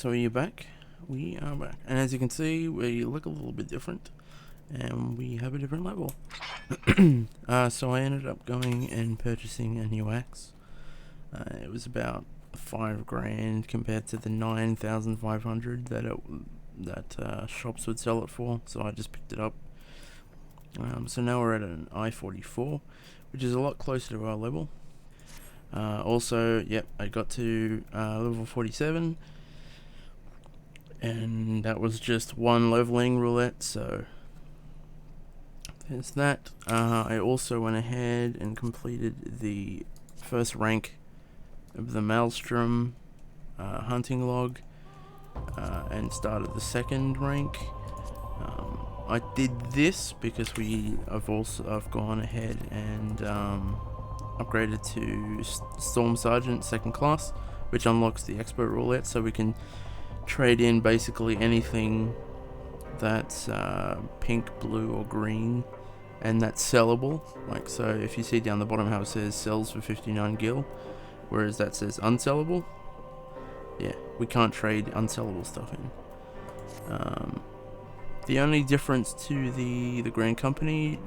So are you back? We are back. And as you can see, we look a little bit different. And we have a different level. So I ended up going and purchasing a new axe. It was about $5,000 compared to the 9,500 that shops would sell it for. So I just picked it up. So now we're at an I-44, which is a lot closer to our level. Also, yep, I got to level 47, and that was just one leveling roulette, so there's that. I also went ahead and completed the first rank of the Maelstrom hunting log, and started the second rank. I did this because I've gone ahead and upgraded to Storm Sergeant 2nd class, which unlocks the expert roulette, so we can trade in basically anything that's pink, blue or green, and that's sellable. Like, so if you see down the bottom how it says sells for 59 gil, whereas that says unsellable, yeah, we can't trade unsellable stuff in. The only difference to the Grand Company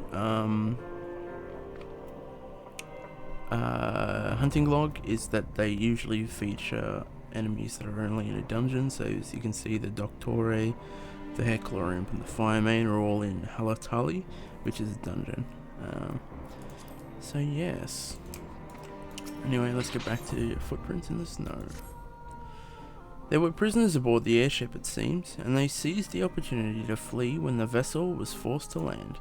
hunting log is that they usually feature enemies that are only in a dungeon. So as you can see, the Doctore, the Heckler Imp and the Firemain are all in Halatali, which is a dungeon. So yes. Anyway, let's get back to footprints in the snow. There were prisoners aboard the airship, it seems, and they seized the opportunity to flee when the vessel was forced to land.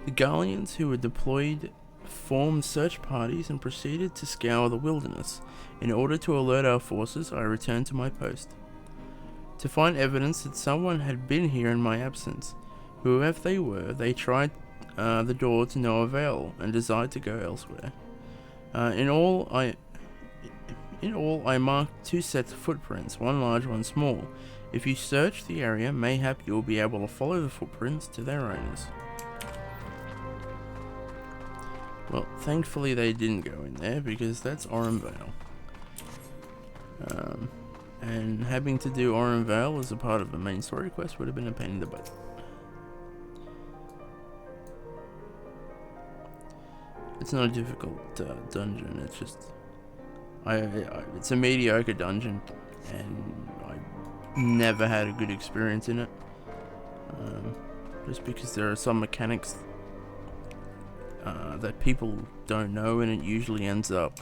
The Garleans who were deployed formed search parties and proceeded to scour the wilderness. In order to alert our forces, I returned to my post to find evidence that someone had been here in my absence. Whoever they were, they tried the door to no avail and desired to go elsewhere. In all, I marked 2 sets of footprints, one large, one small. If you search the area, mayhap you will be able to follow the footprints to their owners. Well, thankfully they didn't go in there, because that's Vale. And having to do Vale as a part of the main story quest would have been a pain in the butt. It's not a difficult dungeon, it's just... it's a mediocre dungeon, and I never had a good experience in it. Just because there are some mechanics that people don't know, and it usually ends up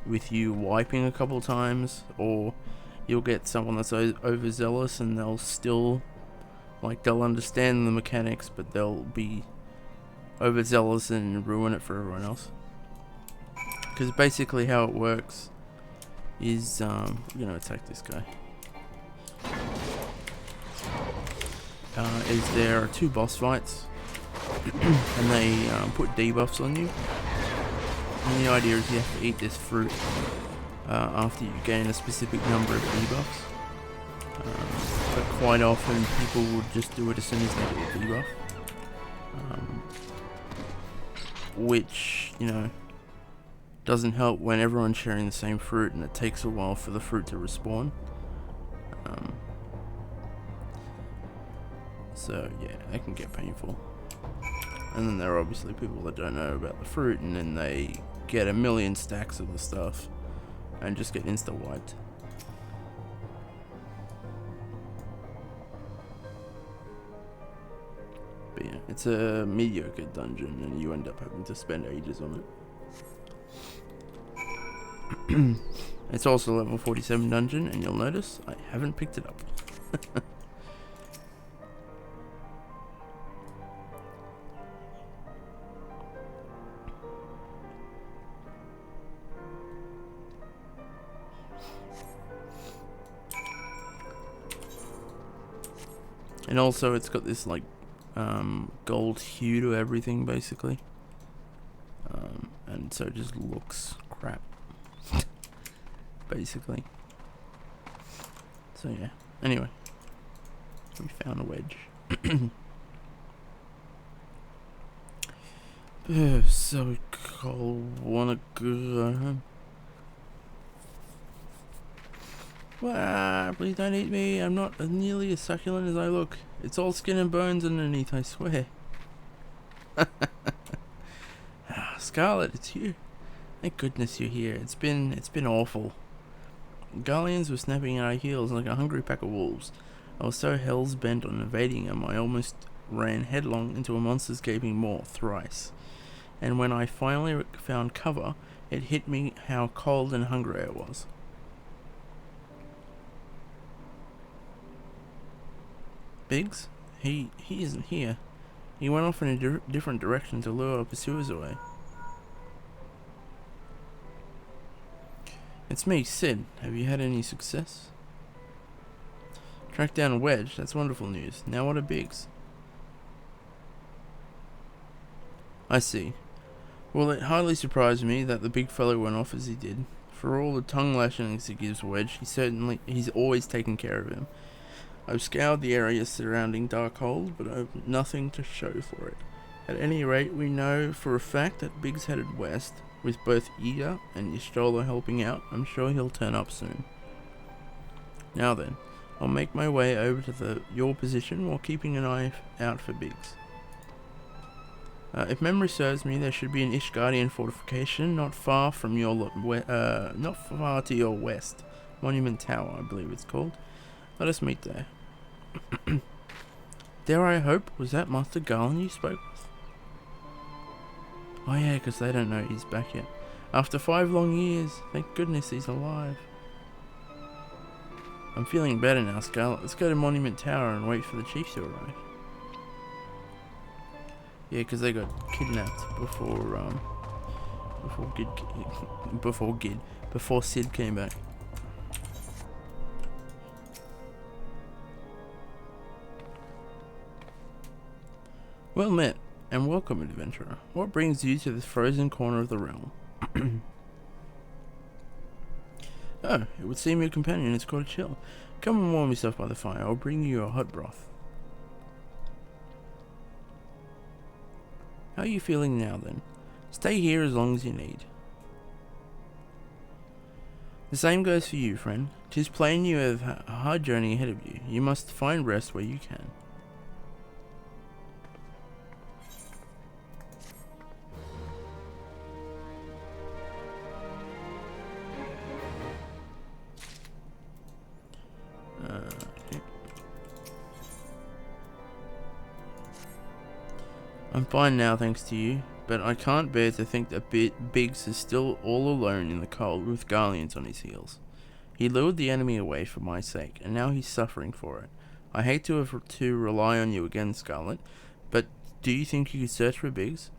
with you wiping a couple times, or you'll get someone that's overzealous and they'll still, they'll understand the mechanics, but they'll be overzealous and ruin it for everyone else. Because basically how it works is, we're gonna attack this guy. Is there are 2 boss fights, and they put debuffs on you. And the idea is you have to eat this fruit after you gain a specific number of debuffs. But quite often people will just do it as soon as they get a debuff. Which, doesn't help when everyone's sharing the same fruit and it takes a while for the fruit to respawn. So yeah, it can get painful. And then there are obviously people that don't know about the fruit, and then they get a million stacks of the stuff and just get insta-wiped. But yeah, it's a mediocre dungeon and you end up having to spend ages on it. It's also a level 47 dungeon, and you'll notice I haven't picked it up. And also it's got this gold hue to everything basically. And so it just looks crap. Basically. So yeah. Anyway. We found a wedge. So cold, wanna go home. Please don't eat me. I'm not nearly as succulent as I look. It's all skin and bones underneath, I swear. Scarlett, it's you. Thank goodness you're here. It's been awful. Garleans were snapping at our heels like a hungry pack of wolves. I was so hell's bent on evading them, I almost ran headlong into a monster's gaping maw thrice. And when I finally found cover, it hit me how cold and hungry I was. Biggs? He isn't here. He went off in a different direction to lure our pursuers away. It's me, Sid. Have you had any success? Tracked down Wedge. That's wonderful news. Now what are Biggs? I see. Well, it hardly surprised me that the big fellow went off as he did. For all the tongue lashings he gives Wedge, he's always taken care of him. I've scoured the area surrounding Darkhold, but I've nothing to show for it. At any rate, we know for a fact that Biggs headed west, with both Ida and Y'shtola helping out. I'm sure he'll turn up soon. Now then, I'll make my way over to your position while keeping an eye out for Biggs. If memory serves me, there should be an Ishgardian fortification not far to your west. Monument Tower, I believe it's called. Let us meet there. Dare I hope, was that Master Garland you spoke with? Oh yeah, because they don't know he's back yet. After 5 long years, thank goodness he's alive. I'm feeling better now, Scarlett. Let's go to Monument Tower and wait for the chief to arrive. Yeah, because they got kidnapped before Sid came back. Well met, and welcome, adventurer. What brings you to this frozen corner of the realm? Oh, it would seem your companion is caught a chill. Come and warm yourself by the fire. I'll bring you a hot broth. How are you feeling now, then? Stay here as long as you need. The same goes for you, friend. 'Tis plain you have a hard journey ahead of you. You must find rest where you can. I'm fine now, thanks to you, but I can't bear to think that Biggs is still all alone in the cold with Garleans on his heels. He lured the enemy away for my sake, and now he's suffering for it. I hate to have to rely on you again, Scarlett, but do you think you could search for Biggs?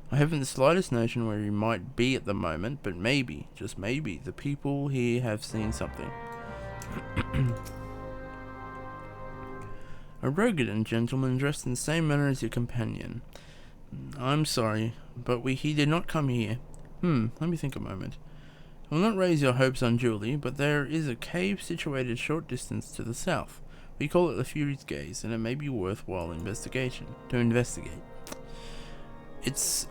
I haven't the slightest notion where he might be at the moment, but maybe, just maybe, the people here have seen something. A Rogadan gentleman dressed in the same manner as your companion. I'm sorry, but he did not come here. Let me think a moment. I will not raise your hopes unduly, but there is a cave situated a short distance to the south. We call it the Fury's Gaze, and it may be worthwhile to investigate.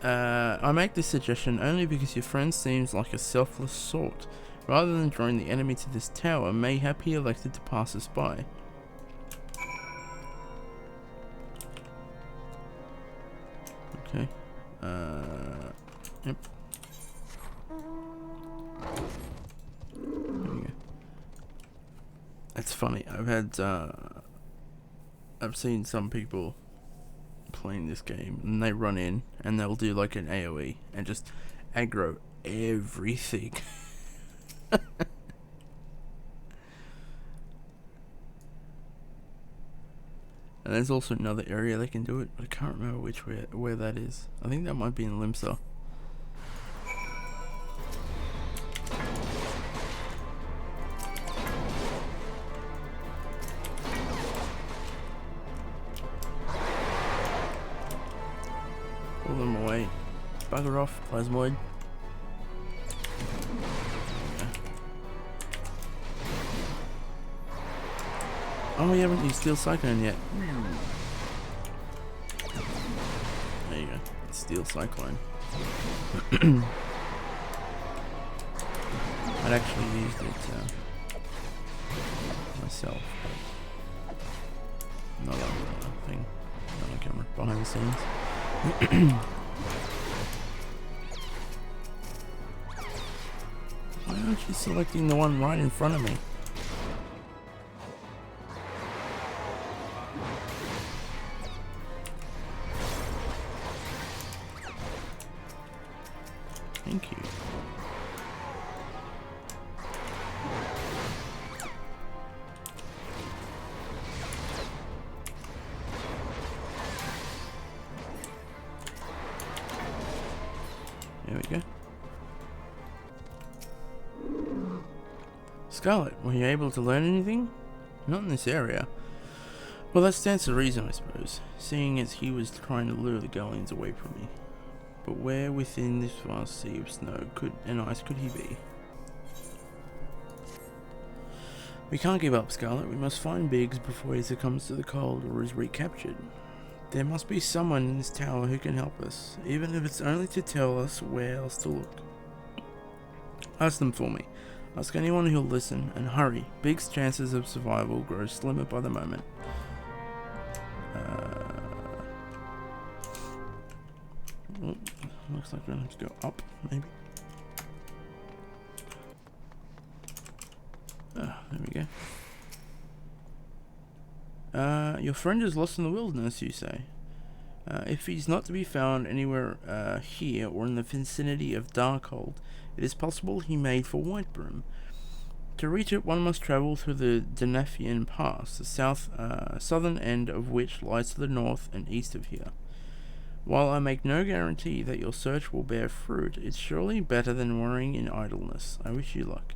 I make this suggestion only because your friend seems like a selfless sort. Rather than drawing the enemy to this tower, mayhap he elected to pass us by. Okay. Yep. There we go. That's funny. I've seen some people playing this game and they run in and they'll do like an AoE and just aggro everything. And there's also another area they can do it, but I can't remember where that is. I think that might be in Limsa. Pull them away. Bugger off, Plasmoid. Oh, we haven't used Steel Cyclone yet. There you go. Steel Cyclone. I'd actually used it. myself, but not on the thing, not on camera, behind the scenes. Why aren't you selecting the one right in front of me? Thank you. There we go. Scarlett, were you able to learn anything? Not in this area. Well, that stands to reason, I suppose, seeing as he was trying to lure the Garleans away from me. But where within this vast sea of snow and ice could he be? We can't give up, Scarlett. We must find Biggs before he succumbs to the cold or is recaptured. There must be someone in this tower who can help us, even if it's only to tell us where else to look. Ask them for me. Ask anyone who'll listen, and hurry. Biggs' chances of survival grow slimmer by the moment. Looks like we're going to have to go up, maybe. There we go. Your friend is lost in the wilderness, you say? If he's not to be found anywhere here or in the vicinity of Darkhold, it is possible he made for Whitebroom. To reach it, one must travel through the Denafian Pass, the southern end of which lies to the north and east of here. While I make no guarantee that your search will bear fruit, it's surely better than worrying in idleness. I wish you luck.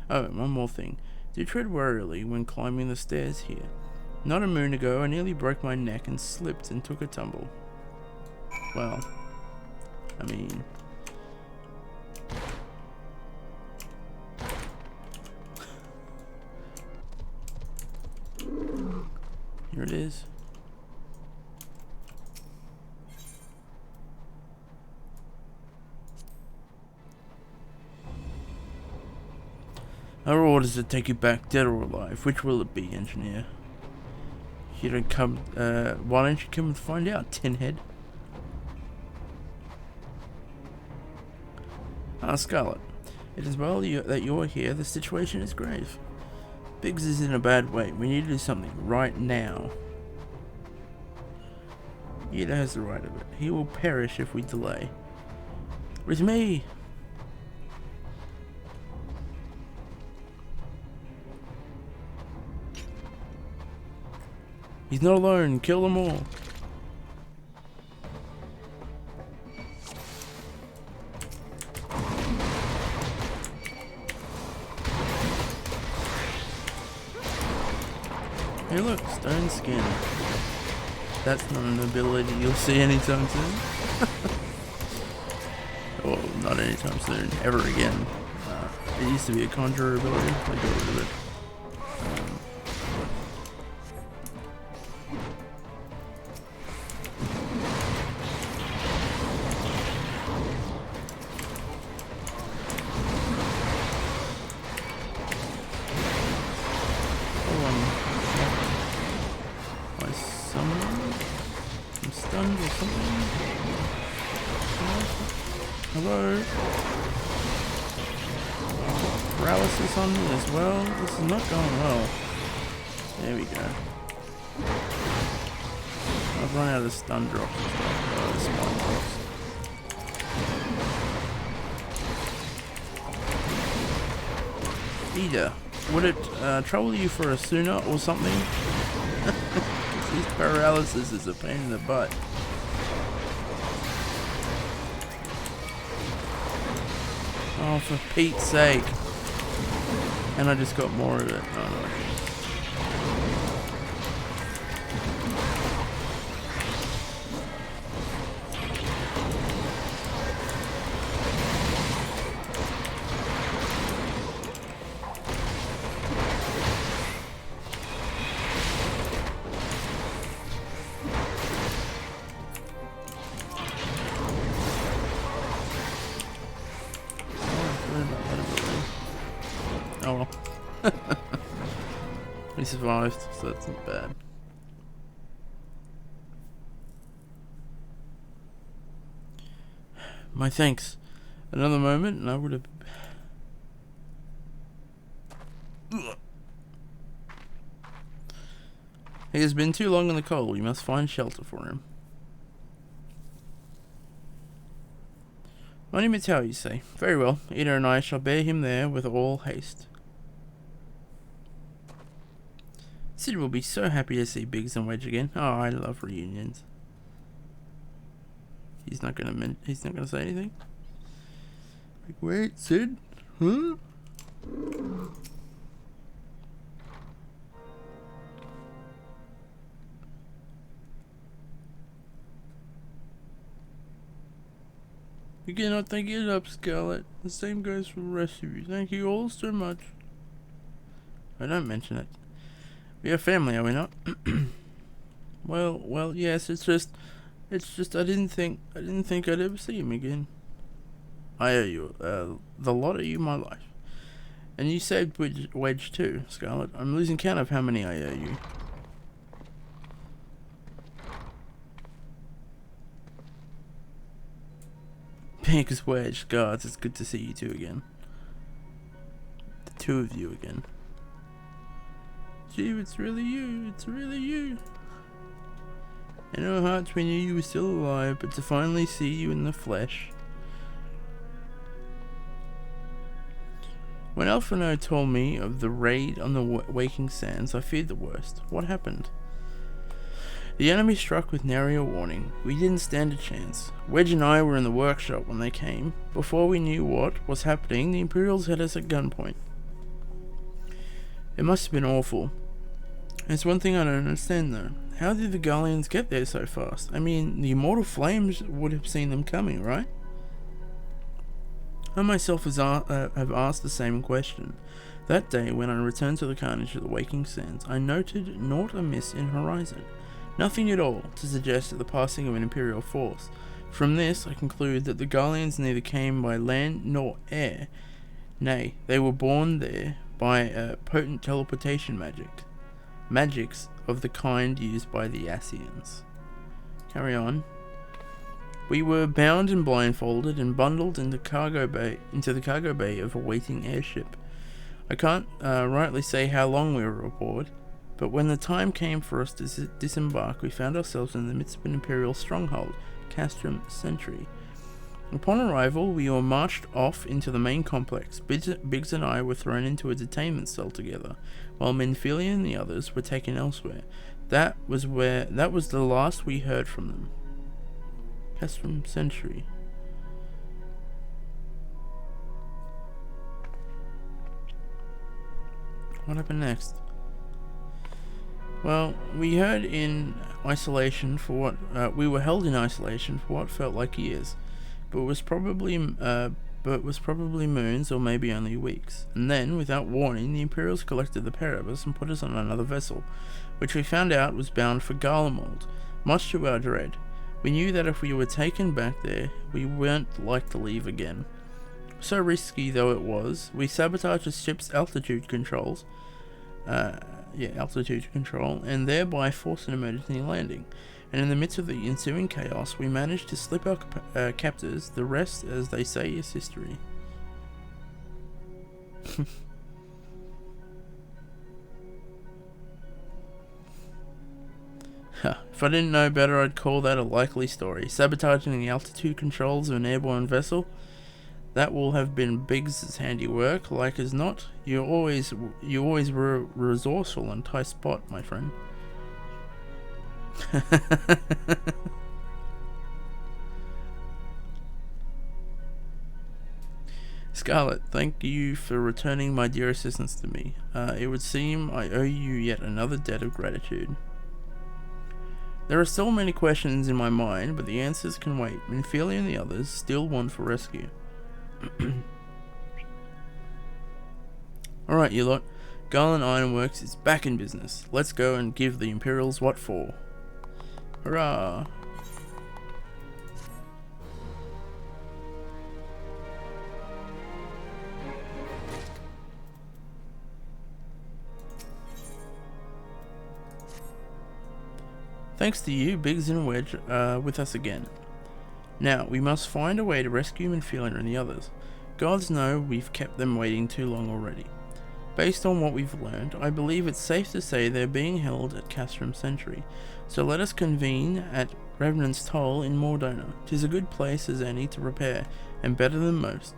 Oh, one more thing. Do tread warily when climbing the stairs here. Not a moon ago, I nearly broke my neck and slipped and took a tumble. Well, I mean... here it is. Our orders to take you back, dead or alive. Which will it be, engineer? You don't come. Why don't you come and find out, tinhead? Scarlett. It is well that you're here. The situation is grave. Biggs is in a bad way. We need to do something right now. Ida has the right of it. He will perish if we delay. With me. He's not alone. Kill them all. Hey look, stone skin. That's not an ability you'll see anytime soon. Well, not anytime soon. Ever again. It used to be a conjurer ability. I got rid of it. Hello? Paralysis on me as well? This is not going well. There we go. I've run out of stun drops as well. Spawn drops. Ida, would it trouble you for a sooner or something? This paralysis is a pain in the butt. Oh, for Pete's sake. And I just got more of it. Oh, no. We survived, so that's not bad. My thanks. Another moment and I would have... He has been too long in the cold. We must find shelter for him. Monumental, you say? Very well. Ida and I shall bear him there with all haste. Sid will be so happy to see Biggs and Wedge again. Oh, I love reunions. He's not gonna say anything. Like, wait, Sid? Huh? You cannot thank it up, Scarlett. The same goes for the rest of you. Thank you all so much. I don't mention it. We are family, are we not? Well, yes. It's just I didn't think I'd ever see him again. I owe you, the lot of you my life. And you saved Wedge too, Scarlett. I'm losing count of how many I owe you. Biggs, Wedge, guards, it's good to see you two again. The two of you again. Gee, it's really you. In our hearts we knew you were still alive, but to finally see you in the flesh. When Alphino told me of the raid on the Waking Sands, I feared the worst. What happened? The enemy struck with nary a warning. We didn't stand a chance. Wedge and I were in the workshop when they came. Before we knew what was happening, the Imperials had us at gunpoint. It must have been awful. There's one thing I don't understand though. How did the Garleans get there so fast? I mean, the immortal flames would have seen them coming, right? I myself have asked the same question. That day, when I returned to the carnage of the Waking Sands, I noted naught amiss in horizon. Nothing at all to suggest the passing of an Imperial force. From this, I conclude that the Garleans neither came by land nor air. Nay, they were born there by potent teleportation magics of the kind used by the Asians. Carry on. We were bound and blindfolded and bundled into the cargo bay of a waiting airship. I can't rightly say how long we were aboard, but when the time came for us to disembark, we found ourselves in the midst of an Imperial stronghold, Castrum Centri. Upon arrival, we were marched off into the main complex. Biggs and I were thrown into a detainment cell together, while Menphelia and the others were taken elsewhere. That was the last we heard from them. Castrum Centri. What happened next? Well, we were held in isolation for what felt like years, but was probably moons or maybe only weeks. And then, without warning, the Imperials collected the pair of us and put us on another vessel, which we found out was bound for Garlemald, much to our dread. We knew that if we were taken back there, we weren't like to leave again. So risky though it was, we sabotaged the ship's altitude control, and thereby forced an emergency landing. And in the midst of the ensuing chaos, we managed to slip our captors. The rest, as they say, is history. If I didn't know better, I'd call that a likely story. Sabotaging the altitude controls of an airborne vessel? That will have been Biggs' handiwork. Like as not, you always were resourceful and tight spot, my friend. Scarlett, thank you for returning my dear assistance to me. It would seem I owe you yet another debt of gratitude. There are still many questions in my mind, but the answers can wait. Menphelia and the others still want for rescue. Alright, you lot. Garland Ironworks is back in business. Let's go and give the Imperials what for. Hurrah! thanks to you, Biggs and Wedge are with us again. Now, we must find a way to rescue Minfilia and the others. Gods know we've kept them waiting too long already. Based on what we've learned, I believe it's safe to say they're being held at Castrum Centri. So let us convene at Revenant's Toll in Mor Dhona. 'Tis a good place as any to prepare, and better than most.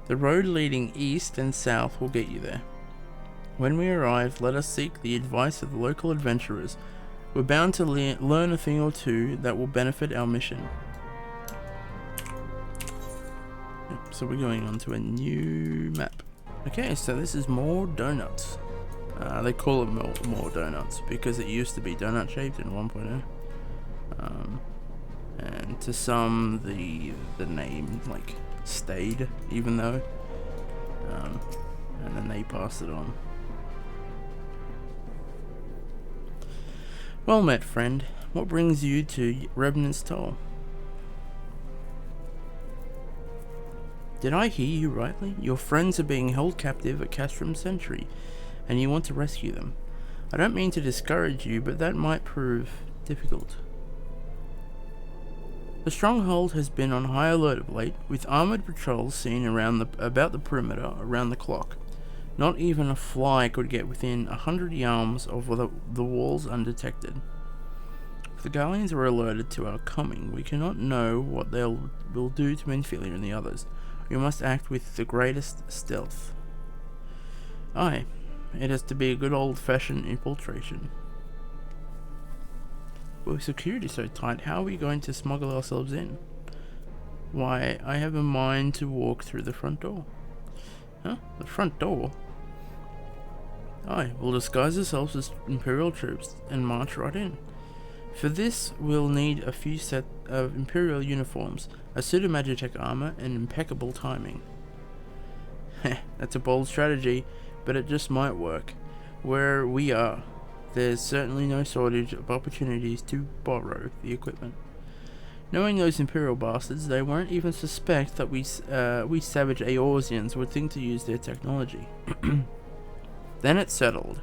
The road leading east and south will get you there. When we arrive, let us seek the advice of the local adventurers. We're bound to learn a thing or two that will benefit our mission. So we're going on to a new map. Okay, so this is Mor Dhona. They call it Mor Dhona because it used to be donut shaped in 1.0. And to some, the name like stayed, even though, and then they passed it on. Well met, friend. What brings you to Revenant's Toll? Did I hear you rightly? Your friends are being held captive at Castrum Centri, and you want to rescue them. I don't mean to discourage you, but that might prove difficult. The stronghold has been on high alert of late, with armoured patrols seen about the perimeter around the clock. Not even a fly could get within 100 yards of the walls undetected. If the Garleans are alerted to our coming, we cannot know what they will do to Minfilia and the others. We must act with the greatest stealth. Aye, it has to be a good old-fashioned infiltration. With security so tight, how are we going to smuggle ourselves in? Why, I have a mind to walk through the front door. Huh? The front door? Aye, we'll disguise ourselves as Imperial troops and march right in. For this, we'll need a few set of Imperial uniforms, a suit of Magitech armor, and impeccable timing. Heh, that's a bold strategy, but it just might work. Where we are, there's certainly no shortage of opportunities to borrow the equipment. Knowing those Imperial bastards, they won't even suspect that we savage Eorzeans would think to use their technology. Then it's settled.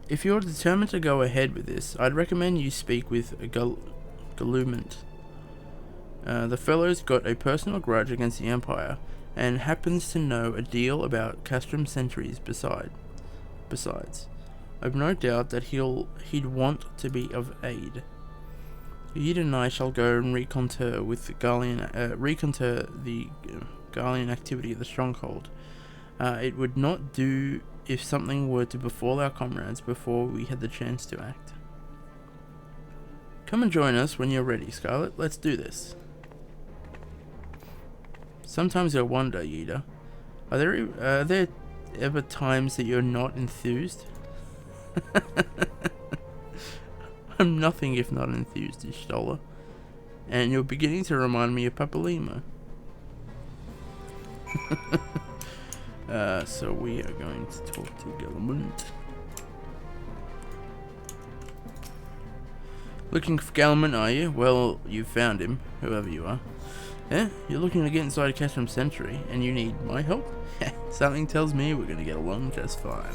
If you're determined to go ahead with this, I'd recommend you speak with Garleans. The fellow's got a personal grudge against the Empire, and happens to know a deal about Castrum Centri's besides. I've no doubt that he'd want to be of aid. Yid and I shall go and reconnoiter the Garlean activity at the stronghold. It would not do if something were to befall our comrades before we had the chance to act. Come and join us when you're ready, Scarlett. Let's do this. Sometimes I wonder, Yida, are there ever times that you're not enthused? I'm nothing if not enthused, Ishtola, and you're beginning to remind me of Papalimo. So we are going to talk to Garleans. Looking for Garleans, are you? Well, you've found him, whoever you are. Yeah, you're looking to get inside Castrum Centri, and you need my help? Something tells me we're going to get along just fine.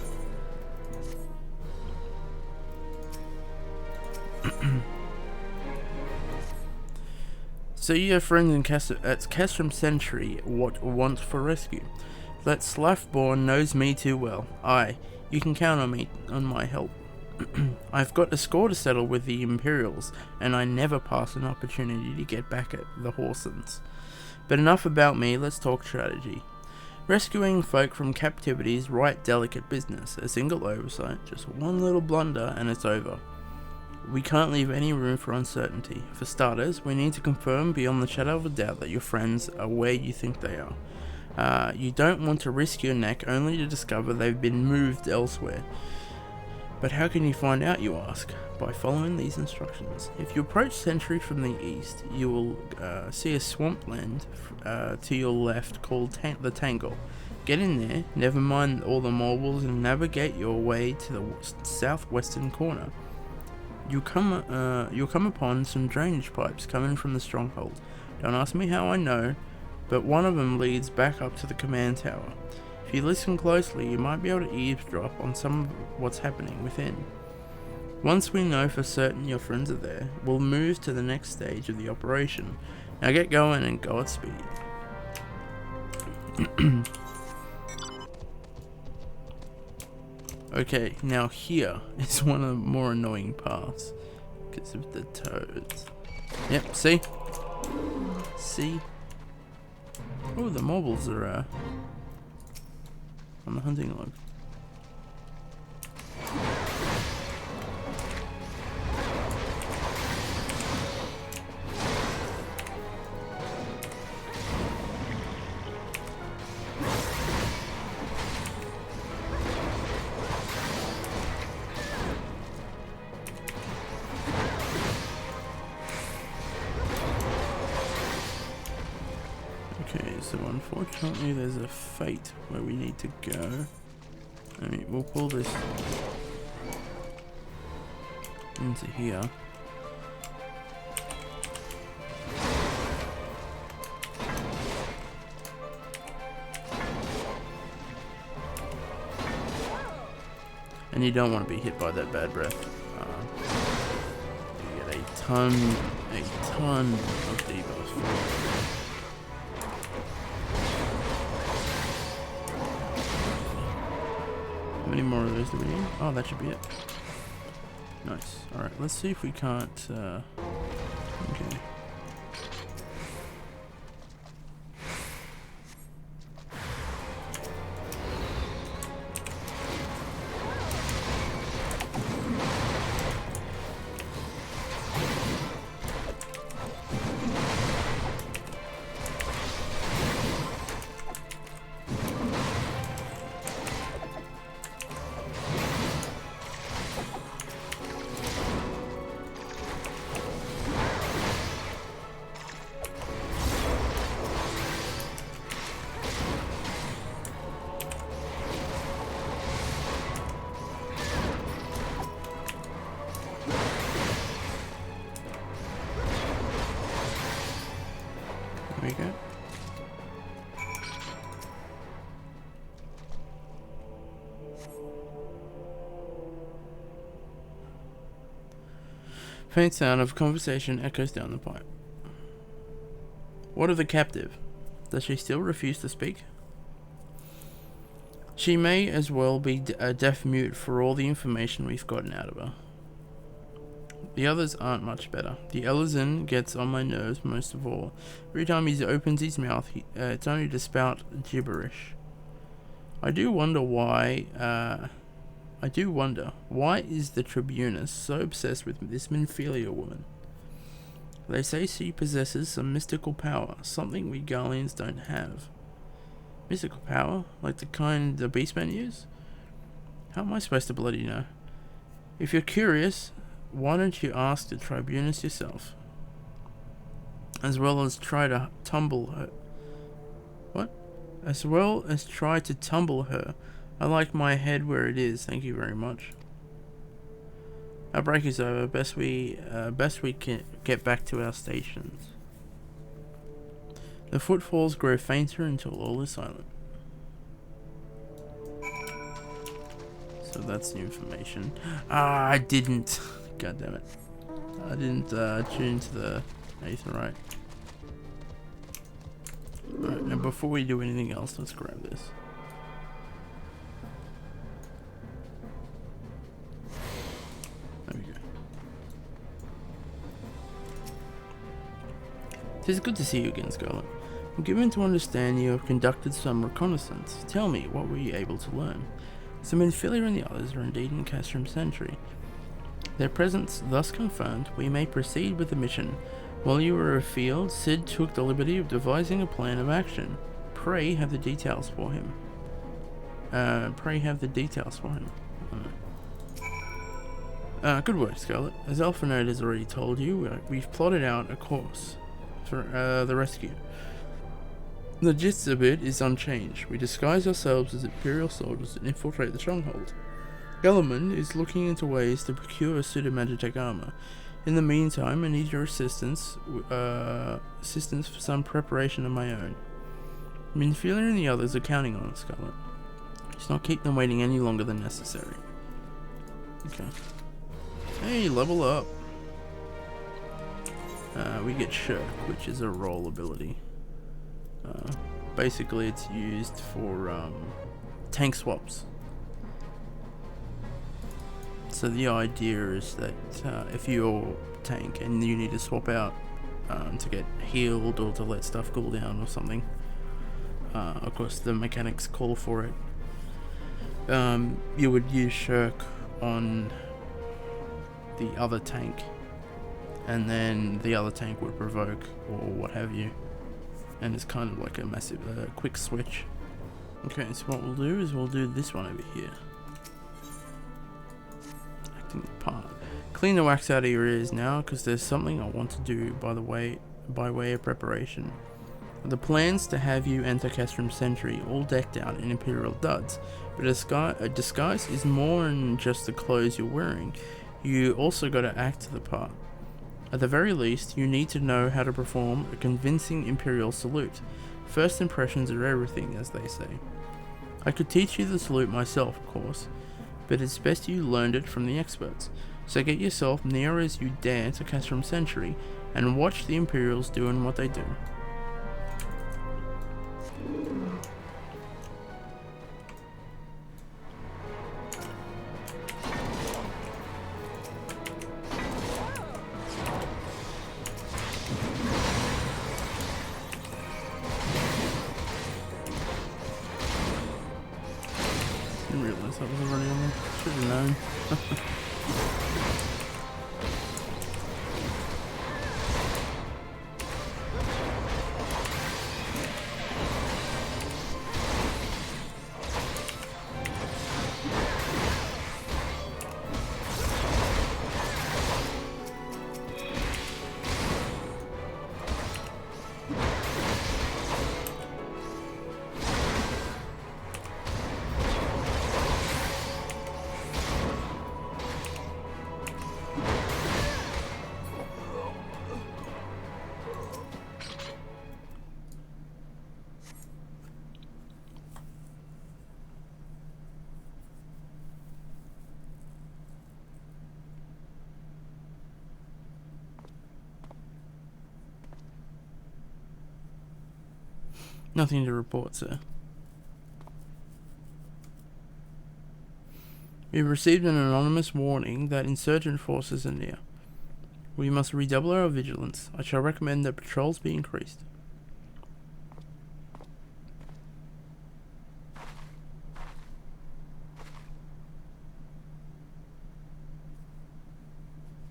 So you have friends at Castrum Centri what want for rescue. That Slaffborn knows me too well. Aye, you can count on my help. I've got a score to settle with the Imperials, and I never pass an opportunity to get back at the Horsens. But enough about me, let's talk strategy. Rescuing folk from captivity is right delicate business. A single oversight, just one little blunder, and it's over. We can't leave any room for uncertainty. For starters, we need to confirm beyond the shadow of a doubt that your friends are where you think they are. You don't want to risk your neck only to discover they've been moved elsewhere. But how can you find out, you ask? By following these instructions. If you approach Centri from the east, you will see a swampland to your left called the Tangle. Get in there, never mind all the Morbols, and navigate your way to the southwestern corner. You'll come upon some drainage pipes coming from the stronghold. Don't ask me how I know, but one of them leads back up to the command tower. If you listen closely, you might be able to eavesdrop on some of what's happening within. Once we know for certain your friends are there, we'll move to the next stage of the operation. Now get going and go at speed. Okay, now here is one of the more annoying parts. Because of the toads. Yep, see? See? Oh, the Morbols are on the hunting log. Okay, so unfortunately there's a fate where we need to go. I mean, we'll pull this into here. And you don't want to be hit by that bad breath. You get a ton of debuffs for it. How many more of those do we need? Oh, that should be it. Nice. Alright, let's see if we can't, okay. There we go. Faint sound of conversation echoes down the pipe. What of the captive? Does she still refuse to speak? She may as well be a deaf mute for all the information we've gotten out of her. The others aren't much better. The Elizin gets on my nerves most of all. Every time he opens his mouth, it's only to spout gibberish. I do wonder why is the Tribunus so obsessed with this Minfilia woman? They say she possesses some mystical power, something we Garleans don't have. Mystical power? Like the kind the beastmen use? How am I supposed to bloody know? If you're curious, why don't you ask the Tribunus yourself? As well as try to tumble her. What? As well as try to tumble her. I like my head where it is, thank you very much. Our break is over. Best we can get back to our stations. The footfalls grow fainter until all is silent. So that's the information. Ah, I didn't. God damn it. I didn't tune to the Aetherite. Alright, now before we do anything else, let's grab this. There we go. It is good to see you again, Scarlett. I'm given to understand you have conducted some reconnaissance. Tell me, what were you able to learn? Some Minfilia and the others are indeed in Castrum Centri. Their presence thus confirmed, we may proceed with the mission. While you were afield, Sid took the liberty of devising a plan of action. Pray have the details for him. Good work, Scarlett. As Alphanode has already told you, we've plotted out a course for the rescue. The gist of it is unchanged. We disguise ourselves as Imperial soldiers and infiltrate the stronghold. Gellerman is looking into ways to procure pseudo-magitech armor. In the meantime, I need your assistance for some preparation of my own. Minfilia and the others are counting on us, Scarlett. Let's not keep them waiting any longer than necessary. Okay. Hey, level up. We get Shirk, which is a roll ability. Basically, it's used for tank swaps. So the idea is that if you're tank and you need to swap out to get healed or to let stuff cool down or something, of course the mechanics call for it, you would use Shirk on the other tank, and then the other tank would provoke or what have you, and it's kind of like a massive quick switch. Okay, so what we'll do is we'll do this one over here. Acting the part. Clean the wax out of your ears now, because there's something I want to do by way of preparation. The plan's to have you enter Castrum Centri all decked out in Imperial duds, but a disguise is more than just the clothes you're wearing. You also got to act the part. At the very least, you need to know how to perform a convincing Imperial salute. First impressions are everything, as they say. I could teach you the salute myself, of course, but it's best you learned it from the experts. So get yourself near as you dare to Castrum Centri and watch the Imperials doing what they do. Didn't realise that was already on there. Should have known. Nothing to report, sir. We've received an anonymous warning that insurgent forces are near. We must redouble our vigilance. I shall recommend that patrols be increased.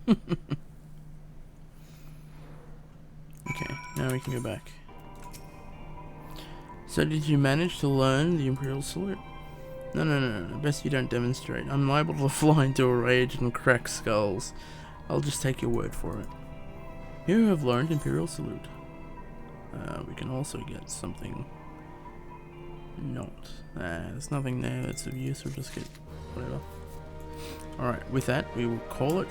Okay, now we can go back. So did you manage to learn the Imperial salute? No. Best you don't demonstrate. I'm liable to fly into a rage and crack skulls. I'll just take your word for it. You have learned Imperial salute. We can also get something. Not. There's nothing there that's of use. We'll just get whatever. Alright, with that, we will call it.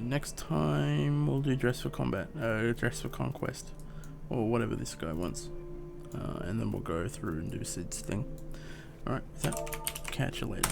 Next time we'll do dress for combat, dress for conquest, or whatever this guy wants, and then we'll go through and do Sid's thing. Alright, with that, catch you later.